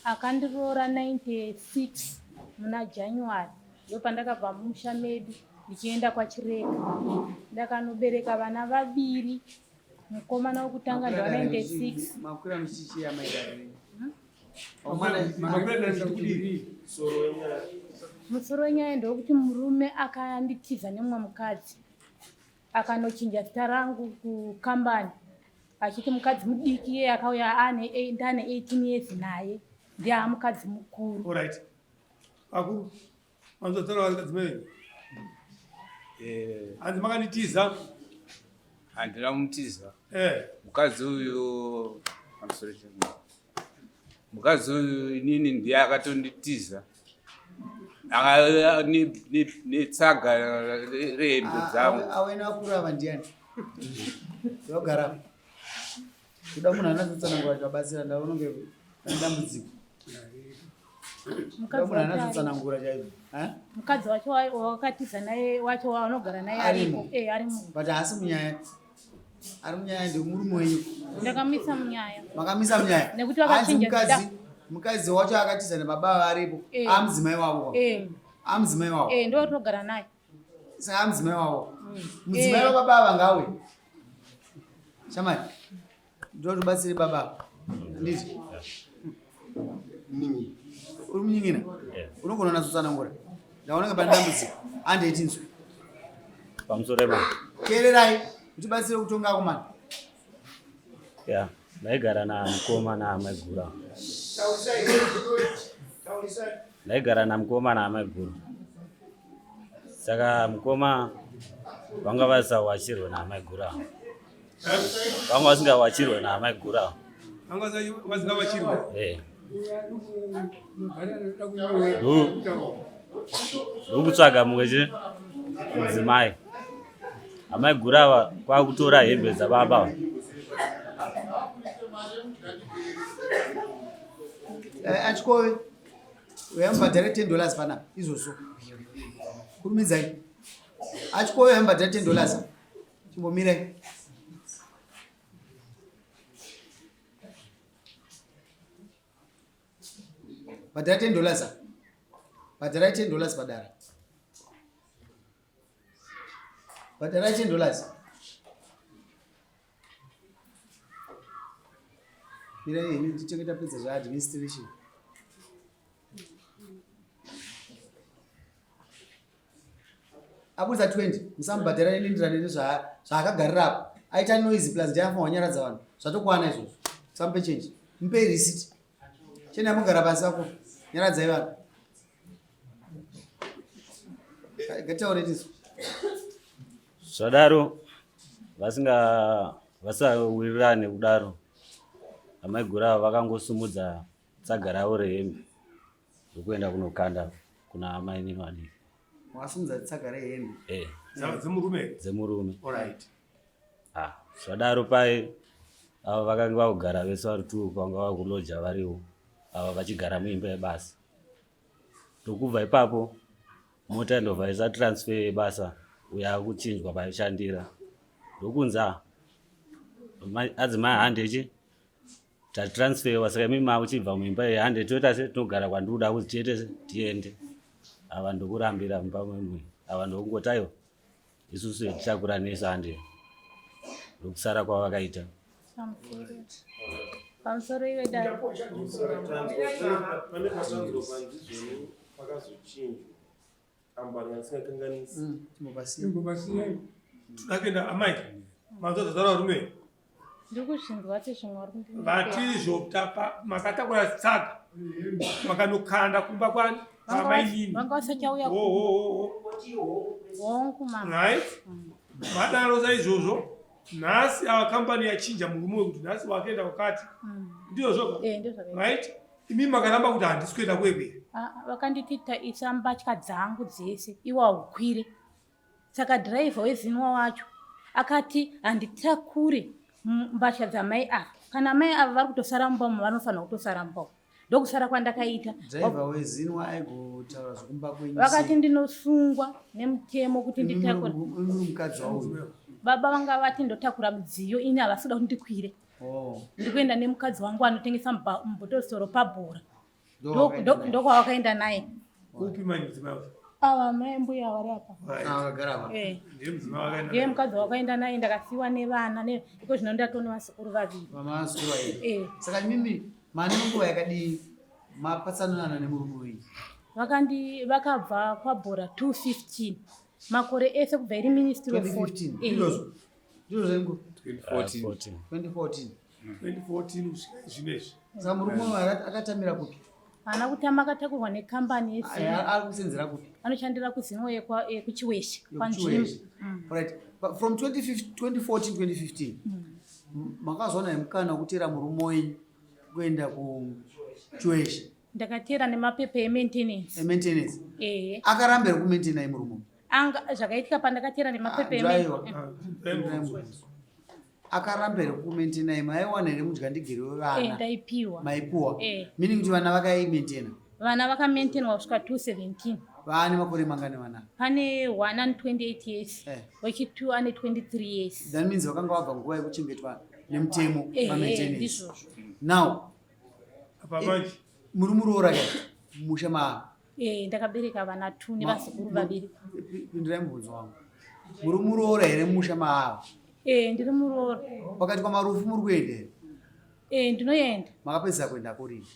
akandiroora 96 muna January. Ndopandakabva mumusha medu ndichienda kwaChireka. Ndakanobereka vana vaviri. Mukomana wokutanga ndo 96. Makura muchichiya maigari. Musoro wenyaya ndokuti murume akanditiza nemumwe mukadzi. Akanochinja zita rangu kukambani. Achiti mukadzi mudiki iye akauya ndane 18 years naye. Ndiye mukadzi mukuru. All right. Akuru. Manzotara wakadzimei. Andi makanitiza. Andira mutiza. Mukadzi uyu mukadzi uyu inini ndiye akatonditiza. Netsaga rehembe dzangu. Awena akuru ava ndiani? Yogara. Kuda munhu anazotsanangura chabatsira ndaunonge dambudziko. Munhu anazotsanangura chaizvo. Mukadzi wacho wakatiza naye wacho wanogara naye arimo. Arimo. But haasi munyaya. Ari munyaya ndemurume wenyu. Ndakamisa munyaya. Makamisa munyaya. Nekuti wakachinja mukadzi wacho akatiza nebaba varipo. Amudzimai wavo. Amudzimai wavo. Ndo togara naye. Saka amudzimai wavo. Mudzimai wababa vangawe. Shamari. Ndo tubatsire baba. Nditi. Ningi. Uri munyingina? Unogona nazotsanangura. Ndaonanga pane dambudziko. Ande etinzwe. Pamusoro eba. Kererai. Utibatsire kutonga kumana. Yeah. Ndaigara namukoma naamai-guru. Ndaigara namukoma naamai-guru. Saka mukoma vanga vasawachirwa naamai-guru. Vanga vasingawachirwa naamai-guru. Vanga vasingawachirwa. Ndokutsvaga mumwe mudzimai. Amai-guru ava kwakutora hembe dzababa. Achikove uyambhadhara $10 pana izvozvo kurumidzai. Achikove uyambhadhara $10 chimbomirai. Bhadhara $10. Bhadhara $10 padara. Bhadhara $10. Mirai ini ndichengeta pedza zvaadministration. Abudza 20 musambhadhara inindirane nezvaakagarira apo. Aita noise plus ndiyafanwa wanyaradza vanhu. Zvatokwana izvozvo. Samupe change. Mupe receipt. Chena mugara pasi apo. Nyaradzai vanhu. Gataure tizo. Zvadaro vasawirirane kudaro. Amai-guru ava vakangosumudza tsaga ravo rehembe ndokuenda kunokanda kuna amai nini vadiki. Wasumudza tsaga rehembe? Dzemurume? Dzemurume. All right. Zvadaro pai ava vakanga vakugara vese vari 2 vanga vakuloja variwo ava vachigara muimba yebasa. Ndokubva ipapo mota ndobva isatransfer yebasa uya kuchinjwa paishandira. Ndokunza adzimai handechi tatransfer saka mima uchibva muimba ye100 toita setinogara kwanduda kuti tiete tiende. Ava ndokurambira mumba memwe. Ava ndokungotaiwa isusu tichakura ne100 ndokusara kwavakaita. Pamusoro iwe dai. Pane kasanzuro panzizveni pakazochinjwa. Ambani asingakanganisi. Timbobasiya. Tudakenda amai. Manzotara rume. Ndikushindwa zvimwe ari kundini. Vatizvo makatakura tsaga. Makanokanda kumba kwani. Amainini. Vanga vasachauya. Hongu mama. Right? Madaro saizvozvo. Nhasi ava kambani yachinja murume kuti nhasi wakaenda wakati. Ndiyo zvoga? Ndizvo zvakaita. Right? Imi makaramba kuti handisi kuenda kwekwe. Vakanditita isa mbatya dzangu dzese iwa ukwire. Saka driver wezinwa wacho akati handitakure mbatya dzamai ava. Kana mai ava vari kutosara mumba vanofanira kutosara mumba. Ndokusara kwandakaita. Driver wezinwa aigotaura zvokumba kwenyu. Vakati ndinosungwa nemutemo kuti nditakure. Mukadzi wauyu. Baba vanga vati ndotakura mudziyo ini havasida kuti ndikwire. Ndikuenda nemukadzi wangu anotengesa mubhotosoro pabhora. ndokwawakaenda naye. Upi manje mudzimai wacho? Ava mai mbuya vari apa. Akagara apa. Ndiye mudzimai wakaenda Ndiye mukadzi wakaenda naye, ndakasiyiwa nevana iko zvino ndatone vasikuru vaviri. Vamasikuru vaviri. Saka mimi mane nguva yakadii mapatsanana nemurume wenyu? Vakabva kwabhora 215 makore ese kubva iri ministry of 2015. Ndizvo zengu 2014. 2014 kusvika zvinezvi. Saka murume wenyu akatamira kupi? Haana kutama, akatakurwa nekambani yezino. Ari kusenzera kupi? Anoshandira kuzino yekuchiweshe kwanzvimbo. Right. But from 2014-2015 makazoona mukana wekutera murume wenyu kuenda kuchiweshe? Ndakatera nemapepa emaintenance. Akarambira kumaintenai murume? Zvakaitika pandakatera nemapepa akarambira kumaintenai. Maiwana here mudyandigiri wevana? Ndaipiwa. Maipiwa? Meaning kuti vana vakaimaintaina? Vana vakamaintainwa kusvika 217. Vaane makore mangani vana? Pane 1 ane 28 years, wechi2 ane 23 years. That means vakanga vabva nguva yekuchengetwa nemutemo pamaintenance. Now apa manje muri muroora musha maava? Ndakabereka vana 2 nevasikuru vaviri. Pindirai mubvunzo wangu. Muri muroora here musha maava? Ndiri muroora. Pakati pamarufu muri kuenda here? Ndinoenda. Makapedzisa kuenda kurini?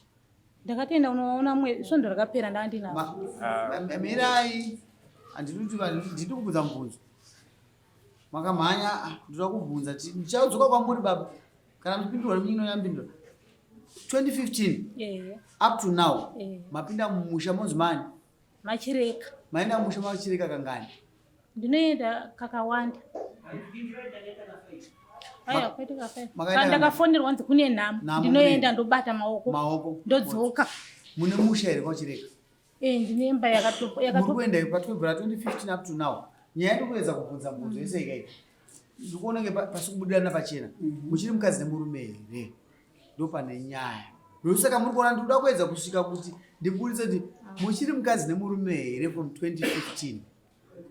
Ndakatoenda unoona mwe svondo rakapera ndandinavo. Mirai, handidi kubvunza mubvunzo. Makamhanya, ndoda kubvunza. Ndichaudzoka kwamuri baba. Kana muchipindura munyino yambindura. 2015 up to now mapinda mumusha monzi mani? Machireka. Maenda mumusha machireka kangani? Ndinoenda kakawanda. Aya kwaitika kai. Ndakafonerwa nzi kune nhamo. Ndinoenda ndobata maoko. Ndodzoka. Mune musha here kwachireka? Ndinemba yakatopa. Muri kuenda paTwebhura 2015 up to now. Nyaya ndikuedza kubvunza mubvunzo yese ikai. Ndikuona pasi kubudirana pachena. Muchiri mukadzi nemurume here? Ndopane nyaya. Ndosaka muri kuona ndikuda kuedza kusvika kuti ndiburitse kuti muchiri mukadzi nemurume here from 2015.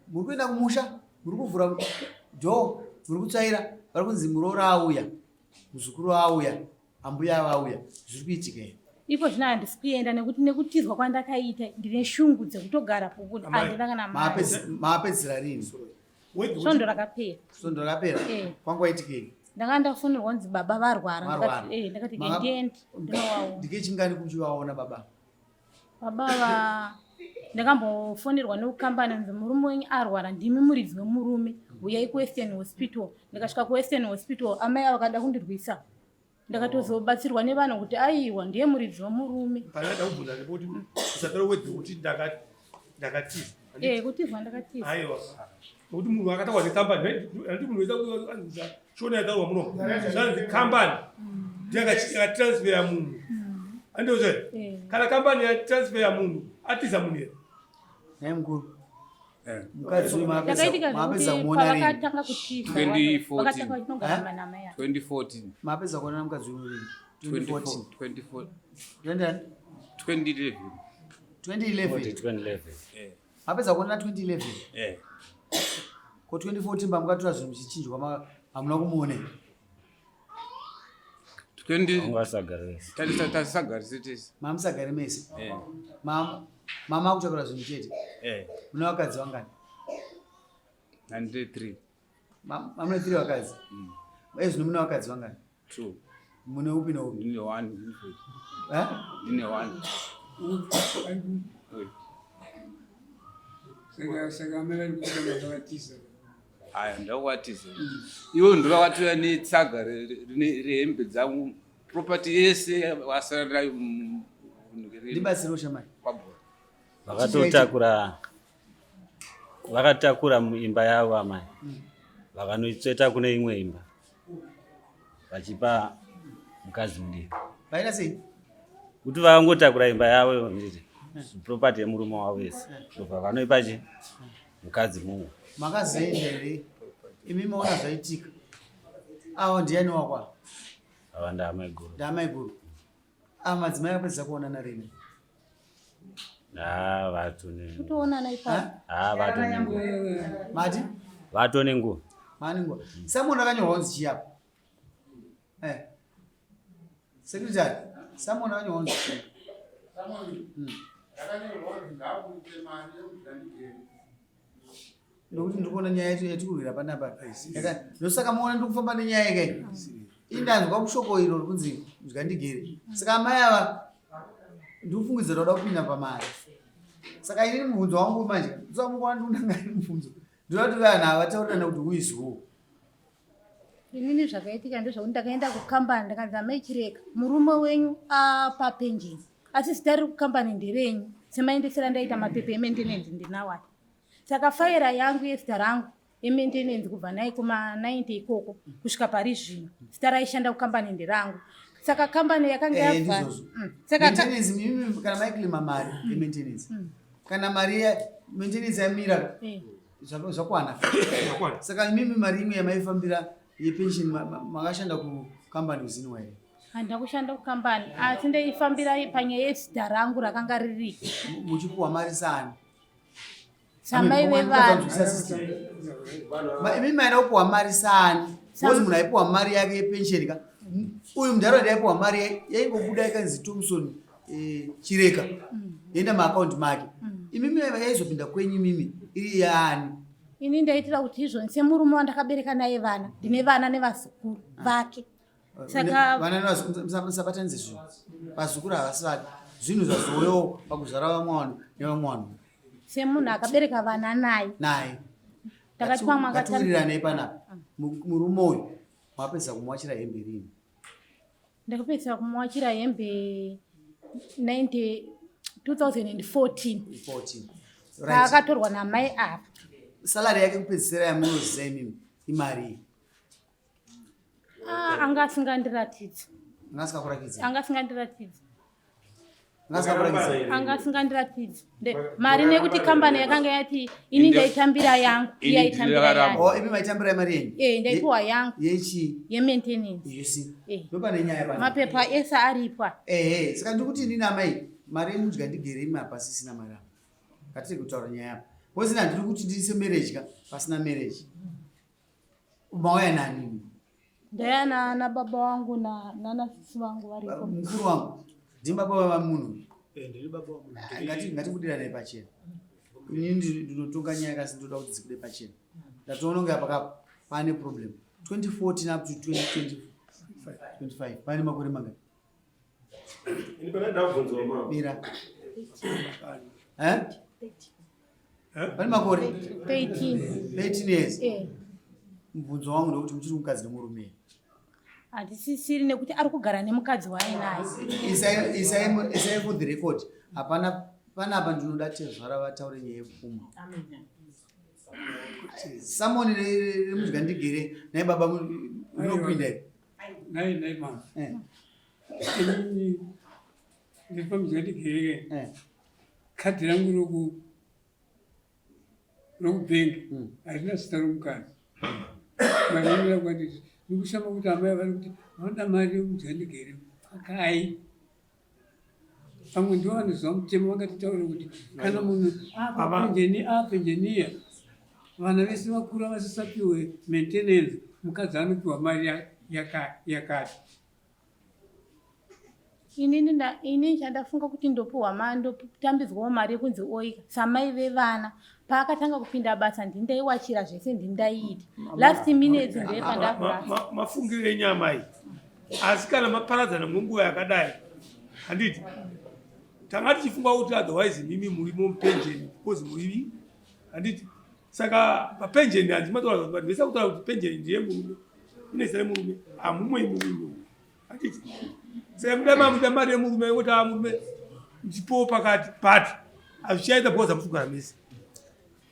Muri kuenda kumusha? Muri kuvhura dhoo? Muri kutsvaira? Vari kunzi muroora auya, muzukuru auya, ambuya auya. Zviri kuitika here? Ipo zvino handisi kuenda nekutizwa kwandakaita ndine shungu dzekutogara pokuti handina kana mari. Maapedzisira rini? Svondo rakapera. Svondo rakapera? Kwanga itikei? Ndanga ndafonerwa nzi baba varwara. Ndakati ngendiendi ndinowaona. Ndikechingani kuchivaona baba? Baba ndakambofonerwa nekukambani nzi murume wenyu arwara, ndimi muridzi wemurume, uyai kuWestern Hospital. Ndikasvika kuWestern Hospital, amai vakada kundirwisa. Ndakatozobatsirwa nevanhu kuti aiwa ndiye muridzi wemurume. Panada kubvunza kuti usatore wedzi kuti ndakatiza. Kutizwa ndakatiza. Aiwa. Kuti munhu akatawa nekambani, handi munhu weza shona yakarwa muno. Zvanzi kambani yakatransfera munhu. Andozve? Kana kambani yatransfera munhu, atiza munhu here. Naye mukuru. Mukadzi uyu maapedza kumuona rini? Pakatanga kutiza. 2014. Maapedza kuonana mukadzi uyu rini? 2014. 2011. 2011. Maapedza kuonana 2011. Ko 2014 pamukatora zvinhu muchichinjwa hamuna kumuona. Tasagari tese. Mamusagari mese. Mama akutakura zvinhu chete. Muna vakadzi vangani? 93. Mamuna 3 vakadzi. Zvino muna vakadzi vangani? 2. Mune upi neupi? Ndine 1. Ndine 1. Saka amela ndikutamatiza. Aya ndakwatiza. Iwo ndakatouya netsaga rehembe dzangu, property yese wasara nayo. Ndibatsiro shamai. Vakatakura muimba yavo amai. Vakanoitsveta kune imwe imba. Vachipa mukadzi mudiki. Vaida sei? Kuti vakangotakura imba yavo nditi. Property yemurume wavo wese. Ndobva vanoipa mukadzi mumwe. Makazaenda here? Imi maona zvaitika. Ava ndiani wakwa? Ava ndaamai guru. Ndaamai guru. Madzimai akapedza kuonana rini? Kutoonana ipapo. Vato nenguva. Mati? Vato nenguva. Mani nguva. Samuona akanyorwa kunzi chiapo. Secretary, samuona akanyorwa kunzi chiapo. Nokuti ndikuona nyaya yetu yatikurwira panapa ndosaka muona ndikufamba nenyaya yekai indanzwa kushoko iro rikunzi Muzgandigere. Saka amai ava ndikufungidzira kuda kupinda pamari. Saka ini mubvunzo wangu manje ndisamukuona ndikunangani mubvunzo ndinoti vanhu avataurana kuti uizwo. Inini zvakaitika ndezvakuti ndakaenda kukambani ndakanzi amai Chireka murume wenyu apapenjeni asi zita riri kukambani nderenyu semaendesera ndaita mapepa ementenenzi ndinawani. Saka faira yangu yezita rangu ementenenzi kubva nai kuma90 ikoko kusvika pari zvino zita raishanda kukambani nderangu. Saka kambani yakanga yabva saka maintenance mimi kana maikilima mari maintenance kana mari maintenance yamira zvakwana. Saka mimi mari imwe yamaifambira yepension makashanda kukambani uzini here? Handina kushanda kukambani asi ndeifambira panyaya yezita rangu rakanga riri. Muchipuwa mari sani samai vevana mimi maenda kupuwa mari sani kozi munhu aipuwa mari yake yepension ka uyu mundaraunda aipuwa mari yaingobuda yakanzi Thompson Chireka yoenda maakaunti make imimi yaizopinda kwenyu mimi iri yaani. Ini ndaitira kuti izvoni semurume wandakabereka naye vana ndine vana nevazukuru vake. Saka vana musabatanidze zvinhu vazukuru havasi vake zvinhu zvazovewo pakuzvara vamwe vanhu nevamwe vanhu. Semunhu akabereka vana naye takati pamwakaturiranei panapa murume uyu mwapedza kumuwachira hembe rini? Ndakapedza kumuwachira hembe 2014 akatorwa namai apa. Salari yake kupedzisira yamunozisa imimi imari anga asingandiratidza. Anga asingandiratidza mari nekuti kambani yakanga yati ini ndaitambira yangu iye aitambira yangu. Imi maitambira mari yenyu? Ndaipuwa yangu yechi yementenance. Yusi ndopane nyaya pana mapepa ese aripwa. Saka ndikuti inini amai mari yeMuzgandigere imi hapasisina mari apa ngatiri kutaura nyaya apa pozina ndiri kuti ndiise marriage ka pasina marriage. Mauya nani? Ndaya na baba wangu na sisi wangu varipo. Mkuru wangu ndimbaba vamunhu ngatibudiranei pachena. Inini ndinotonga nyaya kasi ndoda kuti dzibude pachena. Ndatoona kunge apa pane problem 2014 up to 2025 pane makore mangani? Ini pana ndabvunzwa mama. Bira. Pane makore 13 years. Mubvunzo wangu ndekuti muchiri mukadzi nemurume. Handisisiri nekuti ari kugara nemukadzi wainaye. Isai for the record hapana panapa ndinoda tezvara vataure nyaya yepfuma. Samoni reMuzgandigere nai baba unopinda here? Nai mama. Inini ndipo Muzgandigere khadhi rangu rokubenki harina zita romukadzi. Manenera kwanditi ndikushama kuti amai vari kuti vanoda mari yeMuzgandigere pakai. Pamwe ndivo vanozwa mutemo vakatitaura kuti kana munhu apenjeniya vana vese vakura vasisapiwe maintenance mukadzi anopiwa mari yakati. Ini chandafunga kuti ndopuhwa ndotambidzwawo mari yekunzi oika samai vevana paakatanga kupinda basa ndindaiwachira zvese ndindaiita last minutes ndepandakura. Mafungiro enyama iyi asi kana maparadzana munguva yakadai handiti tanga tichifunga kuti otherwise mimi murimo mupenjeni because murivi handiti saka papenjeni handimataura kuti vanhu vese kutaura kuti penjeni ndiye murume inezere murume hamumwe murume handiti saka muda mari yemurume kuti murume ndipowo pakati but hazvichaita because hamufungana mese.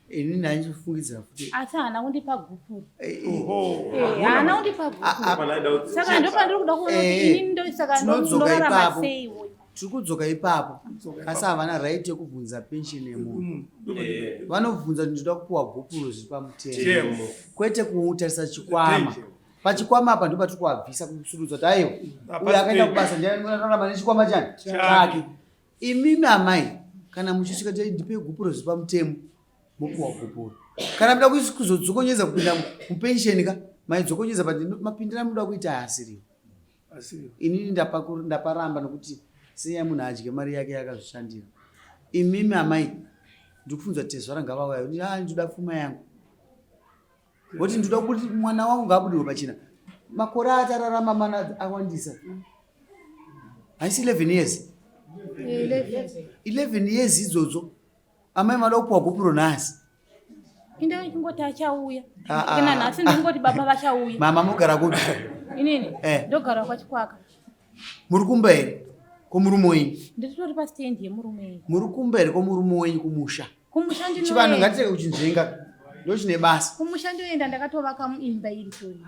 Inini ndaichifungidzira kuti asi haana kundipa gupuro. Haana kundipa gupuro. Saka ndopandiri kuda kuona kuti inini ndosaka ndorarama sei iwoyo. Tiri kudzoka ipapo asi havana right yekubvunza pension yemunhu. Vanobvunza kuti ndoda kupuwa gupuro zviri pamutemo kwete kutarisa chikwama. Pachikwama apa ndipo patiri kuabvisa kusurudza kuti aiwa uyu akaenda kubasa ndianorarama nechikwama chake. Imimi amai kana muchisvika ndipe gupuro zviri pamutemo mopuwa gupuro. Kana muda kuzodzokonyeza kupinda mupensheni ka maidzokonyeza mapindira muda kuita haasiriwo. Inini ndaparamba nokuti siya munhu adye mari yake yakazvishandira. Imimi amai ndikufunza tezvo rangavauya kuti ndoda pfuma yangu. Woti ndoda kuti mwana wangu ngabudirwe pachina. Makore atararama mana awandisa. Haisi 11 years. 11 years idzodzo. Amai mada kupuwa gopuro nhasi. Inde ngoti achauya. Kana nhasi ndingoti baba vachauya. Mama mugara kuti. Inini? Ndogara kwachikwaka. Muri kumba here? Komurume wenyu? Ndiritori pasitendi yemurume wenyu. Muri kumba here komurume wenyu kumusha? Kumusha ndinoenda. Chivanhu ngatiteke kuchinzvenga. Ndo chine basa. Kumusha ndinoenda ndakatovaka muimba iri tori.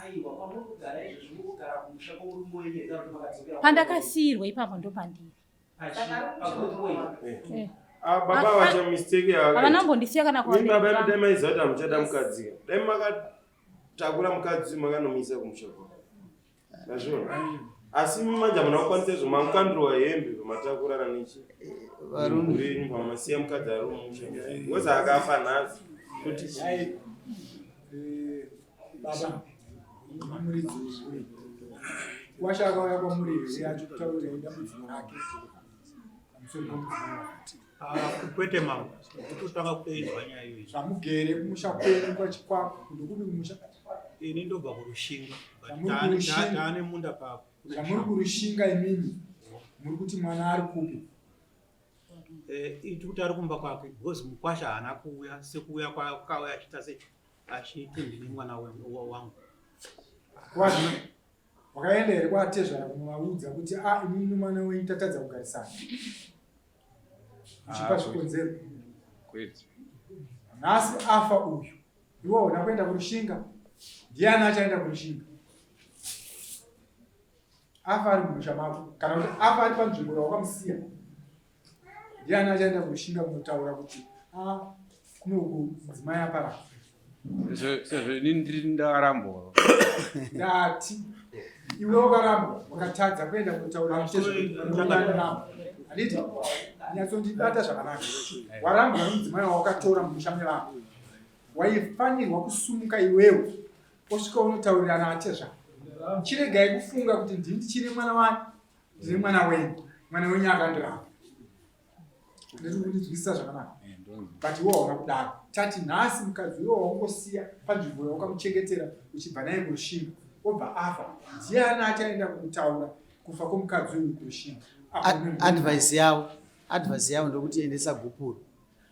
Pandakasirwa ipapo ndo pandiri. Baba wacha mistake ya. Avanambondisiya kana kwa. Baba yedu dai maizata muchada mukadzi. Dai makatakura mukadzi makanomisa kumushoko. Nazvona. Asi mimanja munokwanisa zvomakandrowa hembe vamatakurana nechi. Varume vamasiya mukadzi ari mumusha. Ngoza akafa nhasi. Kuti baba mamuridzi washaka uya kwamuriri yacho kutaurira dambudziko rake pamusoro pomudzimai wakati kwete mama kutotanga kutoizwa nyaya iyoyi zvamugere kumusha kwenu kwachikwako ndokuri kumusha ini ndobva kurushinga taane munda papo zvamuri kurushinga imimi muri kuti mwana ari kupi iti kuti ari kumba kwake because mukwasha haana kuuya sekuuya kwakauya achiita achiti ndine mwana wangu wakaenda here kwatezvara kumaudza kuti imimi mwana wenyu tatadza kugarisana uchipa zvikonzero nhasi afa uyu iwo una kuenda kurushinga ndiani achaenda kurushinga afa ari mumusha mako kana kuti afa ari panzvimbo yawakamusiya ndiani achaenda kurushinga kunotaura kuti kunoku mudzimai aparara sezvo ini ndiri ndakarambwa ndati iwe wakarambwa wakatadza kuenda kunotaura kutezoaramba handiti nyatsondibata zvakanaka warambwa nomudzimai wawakatora mumusha mevako waifanirwa kusumuka iwewe osvika unotaurirana atezva chiregai kufunga kuti ndini ndichine mwana wani ndine mwana wenyu akandiramba ndiri kundinzwisisa zvakanaka but iwo hauna kudaro tati nhasi mukadzi iwo waungosiya panzvimbo yawakamuchengetera uchibva naye kurushinga obva afa ndiani achaenda kumutaura kufa kwomukadzi uyu kurushinga advice yavo ndokuti endesa gupuro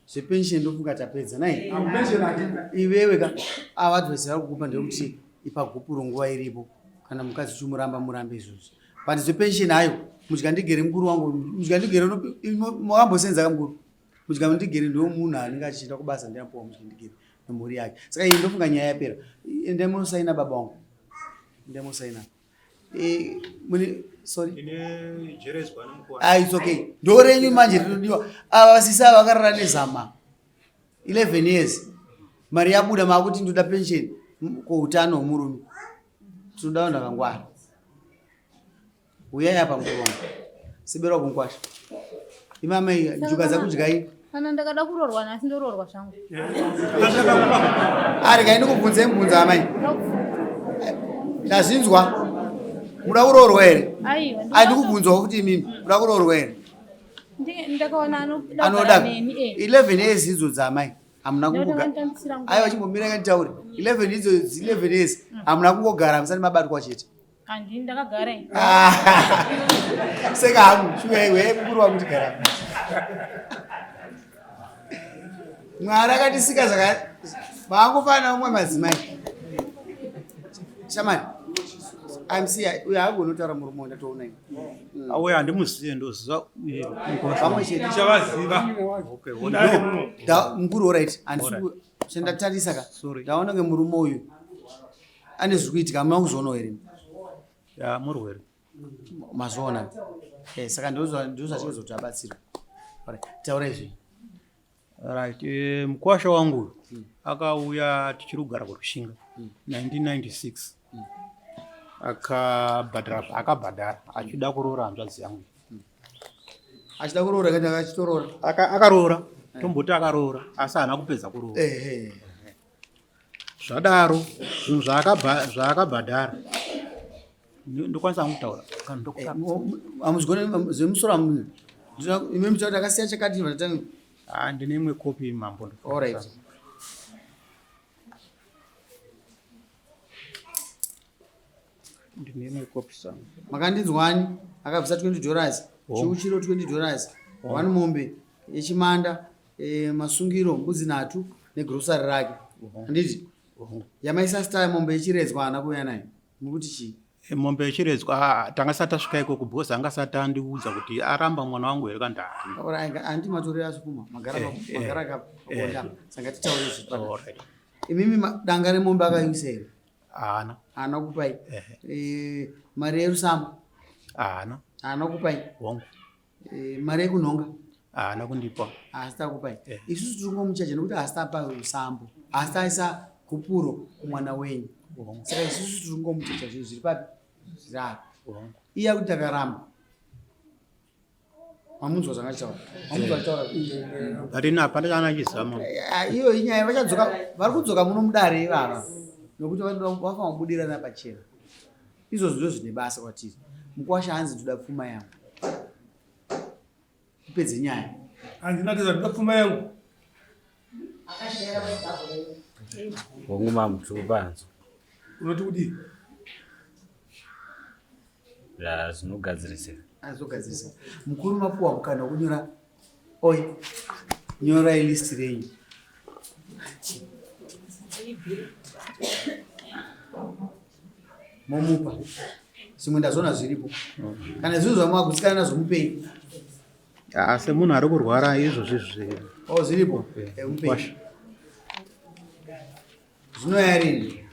zvepensheni ndofunga tapedza nai iwewe ka ava advice yavo kukupa ndekuti ipa gupuro nguva iripo kana mukadzi chimuramba murambe izvozvo but zvepensheni hayo mudyandigere mukuru wangu mudyandigere makambosenza kamukuru mudyandigere ndo munhu anenge achienda kubasa ndiapuwa mudyandigere nemhuri yake saka iyi ndofunga nyaya yapera ndemunosaina baba wangu ndemunosaina sorry it's okay ndorenyu manje rinodiwa ava vasisa vakarara nezama 11 years mari yabuda makuti ndoda pension kuutano hwomurume tinodawo ndakangwara uyai apa mukuru wangu siberwa kunkwasha imamai njuka dzakudyai kana ndakada kurorwa nasi ndororwa zvangu ari kaini kubvunzei mubvunza amai ndazvinzwa muda kuroorwa here andikubvunzwawo kuti imimi muda kuroorwa here ndakaona anoda 11 years idzodzi amai hamuna kungoga aiwa chimbomira kanditaure 11 years hamuna kungogara musati mabatwa chete handini ndakagara seka hangu shuaiwe mukuru wakuti gara mwari akatisika zvaka vaangofanira umwe madzimai shamani amsiya uyo hagonotaura murume ndatoona auya handimuzive ndoziva pamwe chete chavaziva mukuru orit chendatarisa ka ndaona ngemurume uyu ane zviri kuitika hamuna kuzoonawo here murwere mazoona saka ndozvachizoti abatsirwa taura izvi right mukwasha wangu akauya tichiri kugara kurushinga 1996 akabhadhara achida kuroora hanzvadzi yangu achida kuroora kandi akachitoroora akaroora tomboti akaroora asi haana kupedza kuroora zvadaro zvinhu zvaakabhadhara ndokwanisa kutaura kana ndokuta amuzigone zemusoro amu ime mutaura akasiya chakati vatanga ndine imwe kopi mambo all right ndine imwe kopi sana makandinzwani akabvisa $20 chiuchiro $20 one mombe yechimanda masungiro mbudzi 3 negrosari rake handiti yamaisa style mombe yechiredzwa ana kuuya nayo mukuti chii mombe yechiredzwa tangasati tasvika ikoko because angasati andiudza kuti aramba mwana wangu here kandati andi matorero asukuma magara kaponda saka titaure zvipata imimi danga remombe akaiusa here haana kupai mari yerusamba haana kupai mari yekunhonga haana kundipa haasi takupai isusu tiri ngomuchacha nekuti haasi tapa rusambo haasi taisa kupuro kumwana wenyu saka isusu tiri ngomuchacha zvinhu zviri papi zviraro iya kuti takaramba mamunzwa zvangachitaura mamunzwa achitaura atini hapana chaanachizama iyo inyaya vachadzoka vari kudzoka muno mudare ivava nokuti vafanwa kubudirana pachena izvozvo ndo zvine basa kwatiri mukwasha hanzi ndoda pfuma yangu kupedze nyaya handinatiza ndoda pfuma yangu wonguma mutupanzo unoti kudii zvinogadzirisira azogadzirisa mukuru mapuwa mukana kunyora oi nyora ilisti renyu momupa zvimwe ndazvona zviripo kana zvinhu zvamwagutsikana nazvo mupei asi munhu ari kurwara izvozvi zviripo mupei zvinoya rini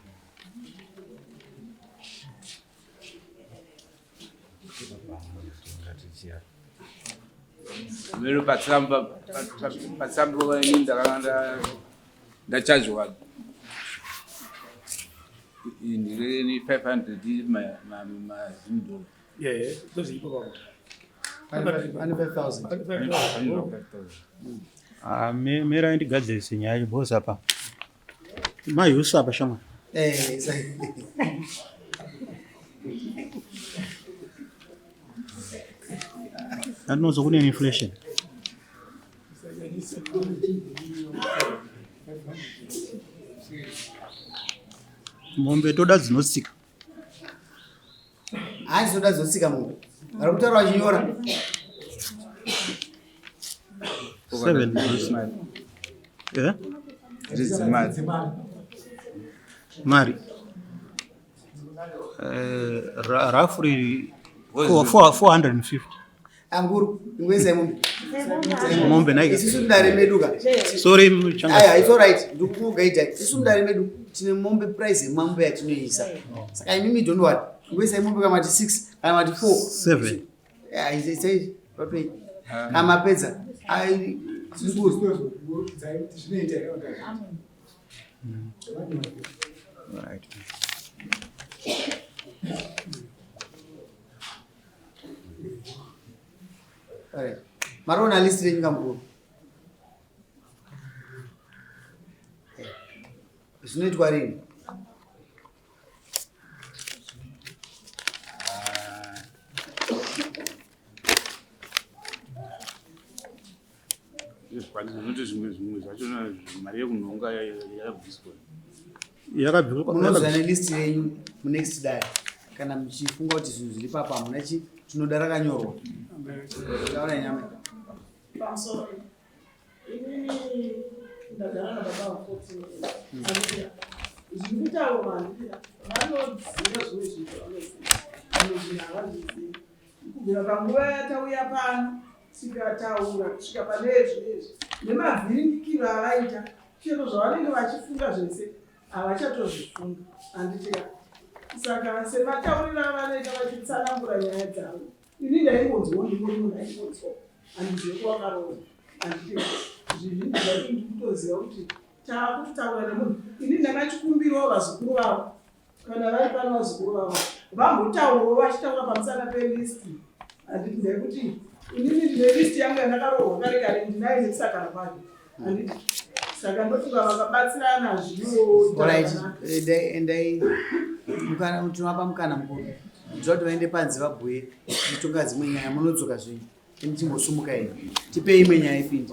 Mero patsambo vanini ndakanga ndachajwa ndiri $500 mazindolo ndozviipo pavo ane 5,000 mera indigadzirise nyaya yebhosi apa mayusu apa shama andinozo kune inflation mombe toda dzinotsika hanzi toda dzinotsika mombe vari kutaura vachinyora 7 mari roughly 450 anguru ingwezai mombe naika isusu mudare meduka sorry it's all right ndikugaita isusu mudare medu tine mombe price yemambe yatinoisa saka imimi don't worry ingwezai mombe kamati 6 kana mati 4 7 papei amapedza right mariona list renyika mukuru zvinoitwa rini zvinoti zvimwe zvachona mari yekunhonga yakabviswa munozoya nelist renyu munext day kana muchifunga kuti zvinhu zviri papa hamuna chi tinoda rakanyorwa taura nyama ndagara nababa wa14 zvinoitawo vanhu vanoziva zvimwe zvinhu havazvizivi kubvira panguva yatauya pano tikataura kusvika pane zvinezvi nemavhiringikiro avaita chero zvavanenge vachifunga zvese havachatozvifunga handitika saka sematauriro avanoita vachitsanangura nyaya dzavo ini ndaingonzwa ndingonzwa handizive kuwakarova handitika zvizhinji zvacho ndikutoziva kuti taakutaura nemunhu ini ndakachikumbirawo vazukuru vavo kana vari pano vazukuru vavo vambotaurawo vachitaura pamusana pelisti handiti ndekuti inini ndine listi yangu yandakarohwa kare kare ndinayo nekusakara kwacho handiti saka ndofunga vakabatsirana zvino endai tinovapa mukana mukuru ndizva kuti vaende panze vabhuye titonga dzimwe nyaya munodzoka zvinyi ini timbosumuka ine tipei imwe nyaya ipindi